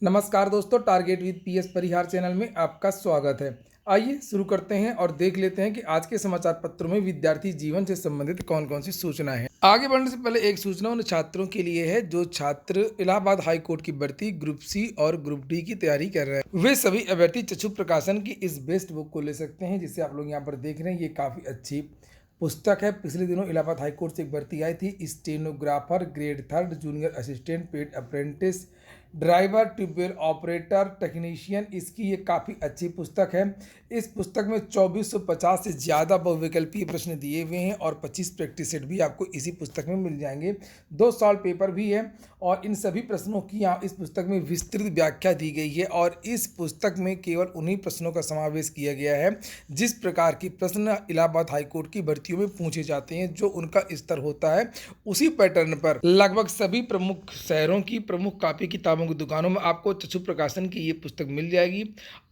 नमस्कार दोस्तों, target with PS Parihar channel में आपका स्वागत है। आइए शुरू करते हैं और देख लेते हैं कि आज के समाचार पत्रों में विद्यार्थी जीवन से संबंधित कौन कौन सी सूचनाएं हैं। आगे बढ़ने से पहले एक सूचना उन छात्रों के लिए है जो छात्र इलाहाबाद हाई कोर्ट की भर्ती ग्रुप सी और ग्रुप डी की तैयारी कर रहे हैं। वे सभी अभ्यर्थी चक्षु प्रकाशन की इस बेस्ट बुक को ले सकते हैं, जिसे आप लोग यहाँ पर देख रहे हैं। ये काफ़ी अच्छी पुस्तक है। पिछले दिनों इलाहाबाद हाई कोर्ट से एक भर्ती आई थी, stenographer grade 3 junior assistant paid apprentice driver tubewell operator technician. इसकी ये काफ़ी अच्छी पुस्तक है। इस पुस्तक में 2450 से ज़्यादा बहुविकल्पीय प्रश्न दिए हुए हैं और 25 प्रैक्टिस सेट भी आपको इसी पुस्तक में मिल जाएंगे। 2 सॉल्व पेपर भी है और इन सभी प्रश्नों की यहाँ इस पुस्तक में विस्तृत व्याख्या दी गई है और इस पुस्तक में केवल उन्हीं प्रश्नों का समावेश किया गया है जिस प्रकार की प्रश्न इलाहाबाद हाईकोर्ट की भर्तियों में पूछे जाते हैं। जो उनका स्तर होता है उसी पैटर्न पर लगभग सभी प्रमुख शहरों की प्रमुख कॉपी किताबों की दुकानों में आपको चक्षु प्रकाशन की ये पुस्तक मिल जाएगी।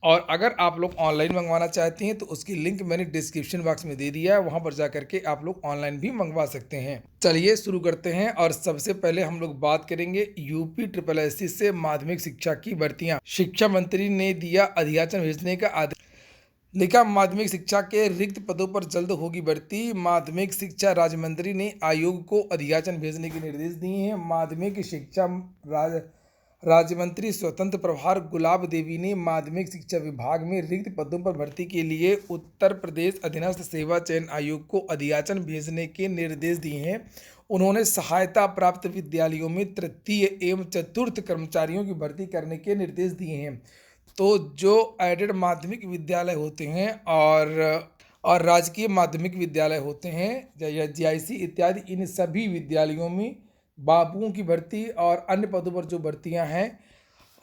और अगर आप लोग ऑनलाइन मंगवाना चाहते हैं तो उसकी लिंक मैंने डिस्क्रिप्शन बॉक्स में दे दिया है, वहां पर जाकर के आप लोग ऑनलाइन भी मंगवा सकते हैं। चलिए शुरू करते हैं और सबसे पहले हम लोग बात करेंगे यूपी SSSC से माध्यमिक शिक्षा की भर्तियां। शिक्षा मंत्री ने दिया अधियाचन भेजने का आदेश। लिखा, माध्यमिक शिक्षा के रिक्त पदों पर जल्द होगी भर्ती। माध्यमिक शिक्षा राज्य मंत्री ने आयोग को अधियाचन भेजने के निर्देश दिए हैं। माध्यमिक शिक्षा राज्य मंत्री स्वतंत्र प्रभार गुलाब देवी ने माध्यमिक शिक्षा विभाग में रिक्त पदों पर भर्ती के लिए उत्तर प्रदेश अधीनस्थ सेवा चयन आयोग को अधियाचन भेजने के निर्देश दिए हैं। उन्होंने सहायता प्राप्त विद्यालयों में तृतीय एवं चतुर्थ कर्मचारियों की भर्ती करने के निर्देश दिए हैं। तो जो एडेड माध्यमिक विद्यालय होते हैं और राजकीय माध्यमिक विद्यालय होते हैं या जीआईसी इत्यादि, इन सभी विद्यालयों में बाबुओं की भर्ती और अन्य पदों पर जो भर्तियां हैं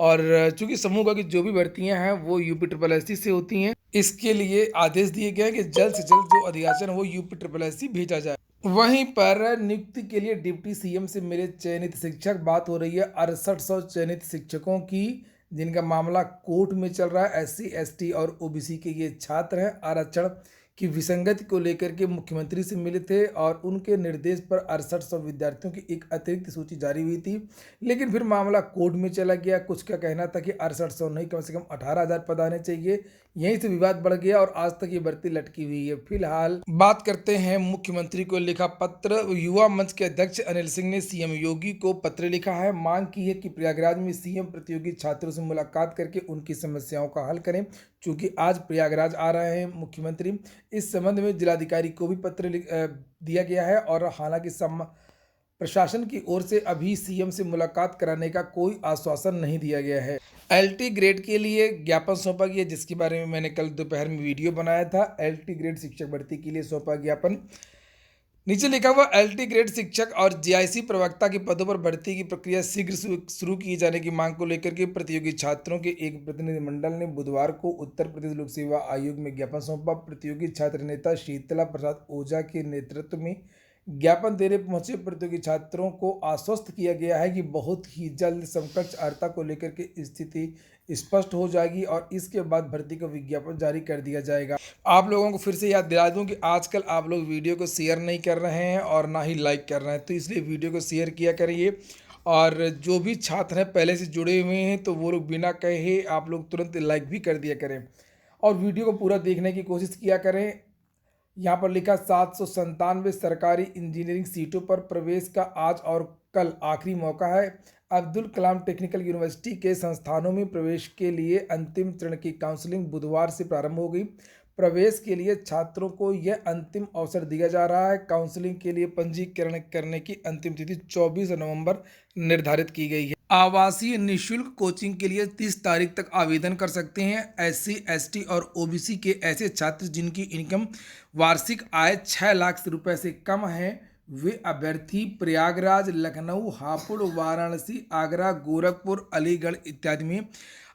और चूंकि समूह का की जो भी भर्तियां हैं वो यूपी SSSC से होती हैं, इसके लिए आदेश दिए गए हैं कि जल्द से जल्द जो अधियाचन हो यूपी SSSC भेजा जाए। वहीं पर नियुक्ति के लिए डिप्टी सीएम से मिले चयनित शिक्षक। बात हो रही है 6800 चयनित शिक्षकों की, जिनका मामला कोर्ट में चल रहा है। SC ST और OBC के ये छात्र हैं। आरक्षण की विसंगति को लेकर के मुख्यमंत्री से मिले थे और उनके निर्देश पर 6800 विद्यार्थियों की एक अतिरिक्त सूची जारी हुई थी, लेकिन फिर मामला कोर्ट में चला गया। कुछ का कहना था कि 6800 नहीं, कम से कम 18,000 पद आने चाहिए। यहीं से विवाद बढ़ गया और आज तक ये भर्ती लटकी हुई है। फिलहाल बात करते हैं मुख्यमंत्री को लिखा पत्र। युवा मंच के अध्यक्ष अनिल सिंह ने सीएम योगी को पत्र लिखा है। मांग की है कि प्रयागराज में सीएम प्रतियोगी छात्रों से मुलाकात करके उनकी समस्याओं का हल करें। चूंकि आज प्रयागराज आ रहे हैं मुख्यमंत्री, इस संबंध में जिलाधिकारी को भी पत्र दिया गया है और हालांकि प्रशासन की ओर से अभी सीएम से मुलाकात कराने का कोई आश्वासन नहीं दिया गया है। LT ग्रेड के लिए ज्ञापन सौंपा गया, जिसके बारे में मैंने कल दोपहर में वीडियो बनाया था। LT ग्रेड शिक्षक भर्ती के लिए सौंपा ज्ञापन। नीचे लिखा हुआ, LT ग्रेड शिक्षक और जीआईसी प्रवक्ता के पदों पर भर्ती की प्रक्रिया शीघ्र शुरू किए जाने की मांग को लेकर के प्रतियोगी छात्रों के एक प्रतिनिधिमंडल ने बुधवार को उत्तर प्रदेश लोक सेवा आयोग में ज्ञापन सौंपा। प्रतियोगी छात्र नेता शीतला प्रसाद ओझा के नेतृत्व में ज्ञापन देने पहुंचे प्रतियोगी छात्रों को आश्वस्त किया गया है कि बहुत ही जल्द समकक्ष अर्हता को लेकर के स्थिति स्पष्ट हो जाएगी और इसके बाद भर्ती का विज्ञापन जारी कर दिया जाएगा। आप लोगों को फिर से याद दिला दूं कि आजकल आप लोग वीडियो को शेयर नहीं कर रहे हैं और ना ही लाइक कर रहे हैं, तो इसलिए वीडियो को शेयर किया करिए। और जो भी छात्र हैं पहले से जुड़े हुए हैं तो वो लोग बिना कहे आप लोग तुरंत लाइक भी कर दिया करें और वीडियो को पूरा देखने की कोशिश किया करें। यहाँ पर लिखा, 797 सरकारी इंजीनियरिंग सीटों पर प्रवेश का आज और कल आखिरी मौका है। अब्दुल कलाम टेक्निकल यूनिवर्सिटी के संस्थानों में प्रवेश के लिए अंतिम चरण की काउंसलिंग बुधवार से प्रारंभ हो गई। प्रवेश के लिए छात्रों को यह अंतिम अवसर दिया जा रहा है। काउंसलिंग के लिए पंजीकरण करने की अंतिम तिथि 24 नवंबर निर्धारित की गई है। आवासीय निःशुल्क कोचिंग के लिए 30 तारीख तक आवेदन कर सकते हैं। SC ST और OBC के ऐसे छात्र जिनकी इनकम वार्षिक आय 6 लाख रुपए से कम है, वे अभ्यर्थी प्रयागराज, लखनऊ, हापुड़, वाराणसी, आगरा, गोरखपुर, अलीगढ़ इत्यादि में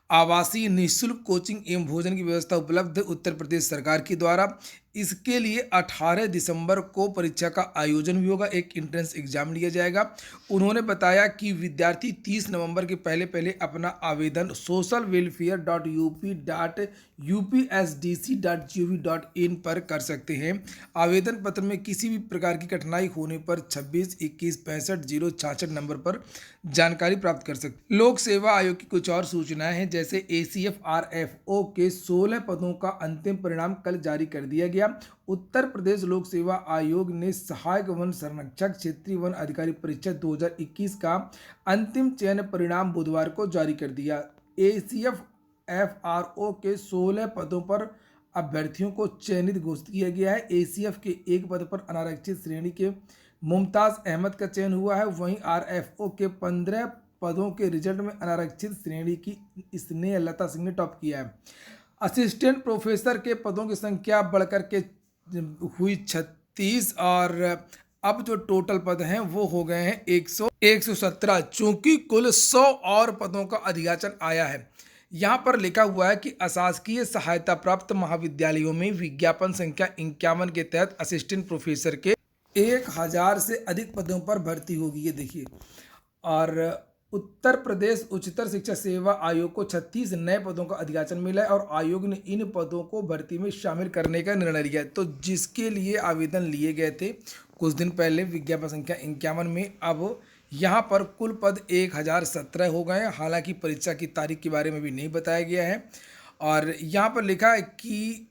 आवासीय निःशुल्क कोचिंग एवं भोजन की व्यवस्था उपलब्ध उत्तर प्रदेश सरकार के द्वारा। इसके लिए 18 दिसंबर को परीक्षा का आयोजन भी होगा, एक एंट्रेंस एग्जाम लिया जाएगा। उन्होंने बताया कि विद्यार्थी 30 नवंबर के पहले अपना आवेदन socialwelfare.up.upsdc.gov.in पर कर सकते हैं। आवेदन पत्र में किसी भी प्रकार की कठिनाई होने पर 26 21 65 066 नंबर पर जानकारी प्राप्त कर सकते। लोक सेवा आयोग की कुछ और सूचनाएं हैं, जैसे ACF-RFO के 16 पदों का अंतिम परिणाम कल जारी कर दिया गया। उत्तर प्रदेश लोक सेवा आयोग ने सहायक वन संरक्षक क्षेत्रीय वन अधिकारी परीक्षा 2021 का अंतिम चयन परिणाम बुधवार को जारी कर दिया। ACF-FRO के 16 पदों पर अभ्यर्थियों को चयनित घोषित किया गया है। ACF के एक पद पर अनारक्षित श्रेणी के मुमताज अहमद का चयन हुआ है। वहीं RFO के 15 पदों के रिजल्ट में अनारक्षित श्रेणी की स्नेहलता सिंह ने टॉप किया है। असिस्टेंट प्रोफेसर के पदों की संख्या बढ़कर के हुई 36 और अब जो टोटल पद हैं वो हो गए हैं 117, चूंकि कुल 100 और पदों का अधियाचन आया है। यहाँ पर लिखा हुआ है कि अशासकीय सहायता प्राप्त महाविद्यालयों में विज्ञापन संख्या 51 के तहत असिस्टेंट प्रोफेसर के 1000 से अधिक पदों पर भर्ती होगी, ये देखिए। और उत्तर प्रदेश उच्चतर शिक्षा सेवा आयोग को 36 नए पदों का अधियाचन मिला है और आयोग ने इन पदों को भर्ती में शामिल करने का निर्णय लिया है। तो जिसके लिए आवेदन लिए गए थे कुछ दिन पहले विज्ञापन संख्या 51 में, अब यहाँ पर कुल पद 1017 हो गए हैं। हालांकि परीक्षा की तारीख के बारे में भी नहीं बताया गया है। और यहाँ पर लिखा है कि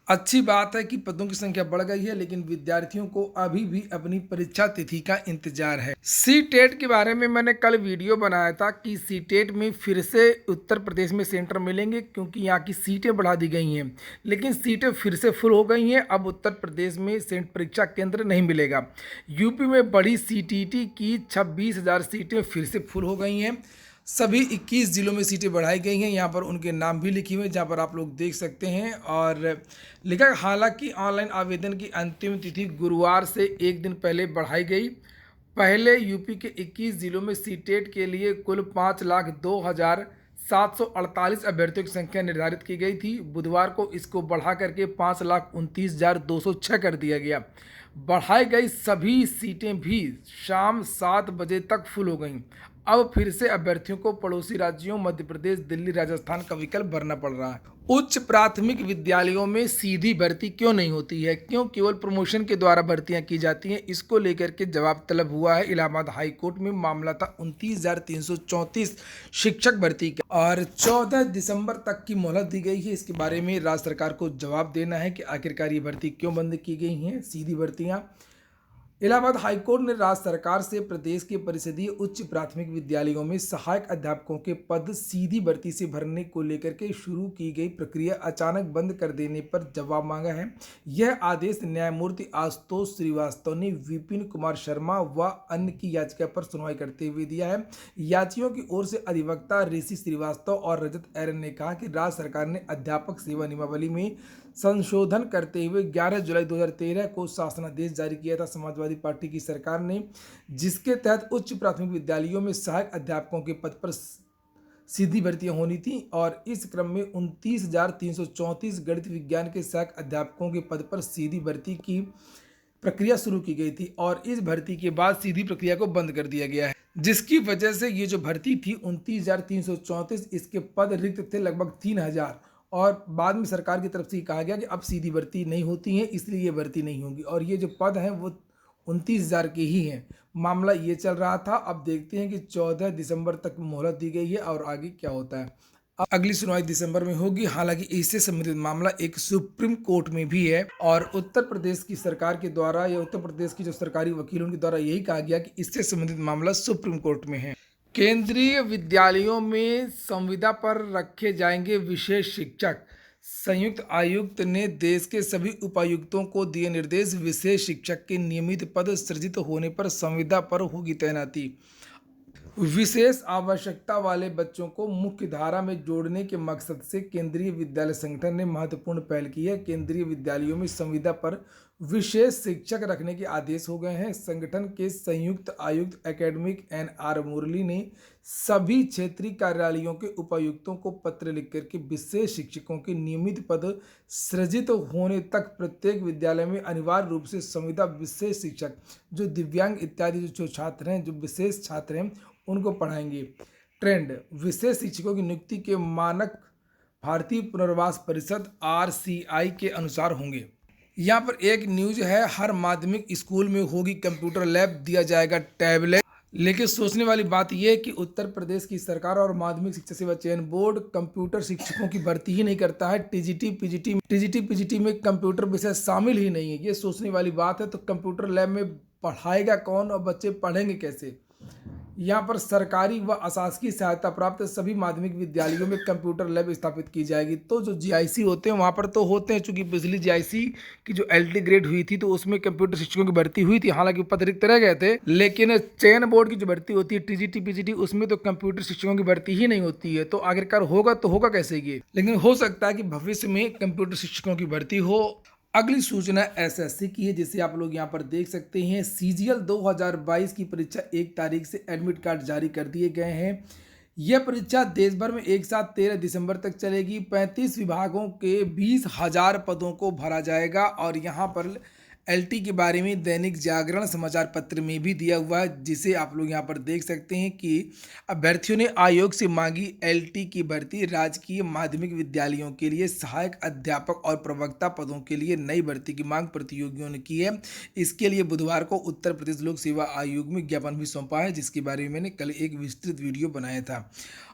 अच्छी बात है कि पदों की संख्या बढ़ गई है, लेकिन विद्यार्थियों को अभी भी अपनी परीक्षा तिथि का इंतजार है। सीटेट के बारे में मैंने कल वीडियो बनाया था कि सीटेट में फिर से उत्तर प्रदेश में सेंटर मिलेंगे, क्योंकि यहाँ की सीटें बढ़ा दी गई हैं, लेकिन सीटें फिर से फुल हो गई हैं। अब उत्तर प्रदेश में परीक्षा केंद्र नहीं मिलेगा। यूपी में बढ़ी CTT की 26,000 सीटें फिर से फुल हो गई हैं। सभी 21 जिलों में सीटें बढ़ाई गई हैं। यहाँ पर उनके नाम भी लिखे हुए हैं, जहाँ पर आप लोग देख सकते हैं। और लिखा, हालांकि ऑनलाइन आवेदन की अंतिम तिथि गुरुवार से एक दिन पहले बढ़ाई गई। पहले यूपी के 21 जिलों में सीटेट के लिए कुल 5,02,748 अभ्यर्थियों की संख्या निर्धारित की गई थी। बुधवार को इसको बढ़ा करके 5,29,206 कर दिया गया। बढ़ाई गई सभी सीटें भी शाम 7 बजे तक फुल हो गईं। अब फिर से अभ्यर्थियों को पड़ोसी राज्यों मध्य प्रदेश, दिल्ली, राजस्थान का विकल्प भरना पड़ रहा है। उच्च प्राथमिक विद्यालयों में सीधी भर्ती क्यों नहीं होती है, क्यों केवल प्रमोशन के द्वारा भर्तियां की जाती हैं, इसको लेकर के जवाब तलब हुआ है। इलाहाबाद हाई कोर्ट में मामला था 29,334 शिक्षक भर्ती का और 14 दिसंबर तक की मोहलत दी गई है। इसके बारे में राज्य सरकार को जवाब देना है कि आखिरकार ये भर्ती क्यों बंद की गई हैं, सीधी भर्तियां। इलाहाबाद हाईकोर्ट ने राज्य सरकार से प्रदेश के परिषदीय उच्च प्राथमिक विद्यालयों में सहायक अध्यापकों के पद सीधी भर्ती से भरने को लेकर के शुरू की गई प्रक्रिया अचानक बंद कर देने पर जवाब मांगा है। यह आदेश न्यायमूर्ति आशुतोष श्रीवास्तव ने विपिन कुमार शर्मा व अन्य की याचिका पर सुनवाई करते हुए दिया है। याचियों की ओर से अधिवक्ता ऋषि श्रीवास्तव और रजत एरन ने कहा कि राज्य सरकार ने अध्यापक सेवा नियमावली में संशोधन करते हुए 11 जुलाई 2013 को शासनादेश जारी किया था समाजवादी पार्टी की सरकार ने, जिसके तहत उच्च प्राथमिक विद्यालयों में सहायक अध्यापकों के पद पर सीधी भर्तियां होनी थी। और इस क्रम में 29,334 गणित विज्ञान के सहायक अध्यापकों के पद पर सीधी भर्ती की प्रक्रिया शुरू की गई थी और इस भर्ती के बाद सीधी प्रक्रिया को बंद कर दिया गया है, जिसकी वजह से ये जो भर्ती थी 29,334, इसके पद रिक्त थे लगभग 3,000 और बाद में सरकार की तरफ से कहा गया कि अब सीधी भर्ती नहीं होती है, इसलिए ये भर्ती नहीं होगी और ये जो पद हैं वो 29,000 के ही हैं। मामला ये चल रहा था। अब देखते हैं कि 14 दिसंबर तक मोहलत दी गई है और आगे क्या होता है। अब अगली सुनवाई दिसंबर में होगी। हालांकि इससे संबंधित मामला एक सुप्रीम कोर्ट में भी है और उत्तर प्रदेश की सरकार के द्वारा या उत्तर प्रदेश की जो सरकारी वकीलों के द्वारा यही कहा गया कि इससे संबंधित मामला सुप्रीम कोर्ट में है। केंद्रीय विद्यालयों में संविदा पर रखे जाएंगे विशेष शिक्षक। संयुक्त आयुक्त ने देश के सभी उपायुक्तों को दिए निर्देश। विशेष शिक्षक के नियमित पद सृजित होने पर संविदा पर होगी तैनाती। विशेष आवश्यकता वाले बच्चों को मुख्य धारा में जोड़ने के मकसद से केंद्रीय विद्यालय संगठन ने महत्वपूर्ण पहल की है। केंद्रीय विद्यालयों में संविदा पर विशेष शिक्षक रखने के आदेश हो गए हैं। संगठन के संयुक्त आयुक्त एकेडमिक NR मुरली ने सभी क्षेत्रीय कार्यालयों के उपायुक्तों को पत्र लिख करके विशेष शिक्षकों के नियमित पद सृजित होने तक प्रत्येक विद्यालय में अनिवार्य रूप से संविदा विशेष शिक्षक जो दिव्यांग इत्यादि जो छात्र हैं, जो विशेष छात्र हैं, उनको पढ़ाएंगे। ट्रेंड, विशेष शिक्षकों की नियुक्ति के मानक भारतीय पुनर्वास परिषद RCI के अनुसार होंगे। यहाँ पर एक न्यूज है, हर माध्यमिक स्कूल में होगी कंप्यूटर लैब, दिया जाएगा टैबलेट। लेकिन सोचने वाली बात यह है कि उत्तर प्रदेश की सरकार और माध्यमिक शिक्षा सेवा चयन बोर्ड कंप्यूटर शिक्षकों की भर्ती ही नहीं करता है। टीजीटी पीजीटी में कंप्यूटर विषय शामिल ही नहीं है। ये सोचने वाली बात है। तो कंप्यूटर लैब में पढ़ाएगा कौन और बच्चे पढ़ेंगे कैसे? यहाँ पर सरकारी व अशासकीय सहायता प्राप्त सभी माध्यमिक विद्यालयों में कंप्यूटर लैब स्थापित की जाएगी। तो जो GIC होते हैं वहाँ पर तो होते हैं, चूंकि पिछली GIC की जो LT ग्रेड हुई थी तो उसमें कंप्यूटर शिक्षकों की भर्ती हुई थी, हालांकि पद रिक्त रह गए थे। लेकिन चयन बोर्ड की जो भर्ती होती है TGT PGT, उसमें तो कंप्यूटर शिक्षकों की भर्ती ही नहीं होती है। तो आखिरकार होगा तो होगा कैसे ये? लेकिन हो सकता है कि भविष्य में कंप्यूटर शिक्षकों की भर्ती हो। अगली सूचना SSC की है, जिसे आप लोग यहाँ पर देख सकते हैं। CGL 2022 की परीक्षा 1 तारीख से एडमिट कार्ड जारी कर दिए गए हैं। यह परीक्षा देश भर में एक साथ 13 दिसंबर तक चलेगी। 35 विभागों के 20,000 पदों को भरा जाएगा। और यहाँ पर LT के बारे में दैनिक जागरण समाचार पत्र में भी दिया हुआ है, जिसे आप लोग यहाँ पर देख सकते हैं कि अभ्यर्थियों ने आयोग से मांगी LT की भर्ती। राजकीय माध्यमिक विद्यालयों के लिए सहायक अध्यापक और प्रवक्ता पदों के लिए नई भर्ती की मांग प्रतियोगियों ने की है। इसके लिए बुधवार को उत्तर प्रदेश लोक सेवा आयोग में ज्ञापन भी सौंपा है, जिसके बारे में मैंने कल एक विस्तृत वीडियो बनाया था।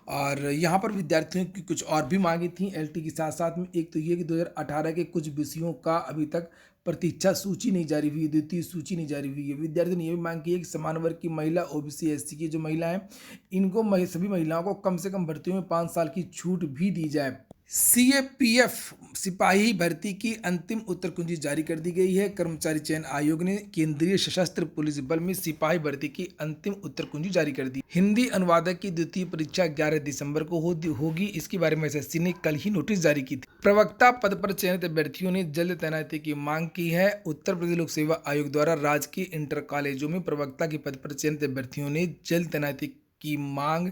और यहाँ पर विद्यार्थियों की कुछ और भी मांगी थी LT के साथ साथ में। एक तो ये कि 2018 के कुछ विषयों का अभी तक प्रतीक्षा सूची नहीं जारी हुई है, द्वितीय सूची नहीं जारी हुई है। विद्यार्थियों ने यह भी मांग की है कि समान वर्ग की महिला, OBC SC की जो महिला हैं, इनको सभी महिलाओं को कम से कम भर्तियों में 5 साल की छूट भी दी जाए। CAPF सिपाही भर्ती की अंतिम उत्तर कुंजी जारी कर दी गई है। कर्मचारी चयन आयोग ने केंद्रीय सशस्त्र पुलिस बल में सिपाही भर्ती की अंतिम उत्तर कुंजी जारी कर दी। हिंदी अनुवादक की द्वितीय परीक्षा 11 दिसंबर को होगी। इसके बारे में SSC ने कल ही नोटिस जारी की थी। प्रवक्ता पद पर चयनित अभ्यर्थियों ने जल्द तैनाती की मांग की है। उत्तर प्रदेश लोक सेवा आयोग द्वारा राजकीय इंटर कॉलेजों में प्रवक्ता के पद पर चयनित अभ्यर्थियों ने जल्द तैनाती की मांग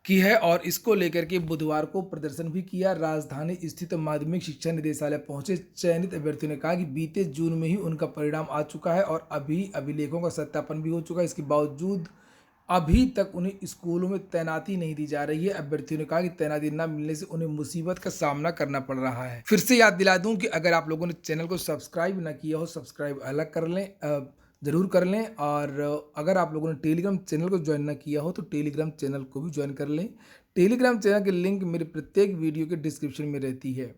की है और इसको लेकर के बुधवार को प्रदर्शन भी किया। राजधानी स्थित माध्यमिक शिक्षा निदेशालय पहुंचे चयनित अभ्यर्थियों ने कहा कि बीते जून में ही उनका परिणाम आ चुका है और अभी अभिलेखों का सत्यापन भी हो चुका है। इसके बावजूद अभी तक उन्हें स्कूलों में तैनाती नहीं दी जा रही है। अभ्यर्थियों ने कहा कि तैनाती न मिलने से उन्हें मुसीबत का सामना करना पड़ रहा है। फिर से याद दिला दूं कि अगर आप लोगों ने चैनल को सब्सक्राइब ना किया हो, सब्सक्राइब अलग कर लें, ज़रूर कर लें। और अगर आप लोगों ने टेलीग्राम चैनल को ज्वाइन ना किया हो तो टेलीग्राम चैनल को भी ज्वाइन कर लें। टेलीग्राम चैनल की लिंक मेरे प्रत्येक वीडियो के डिस्क्रिप्शन में रहती है।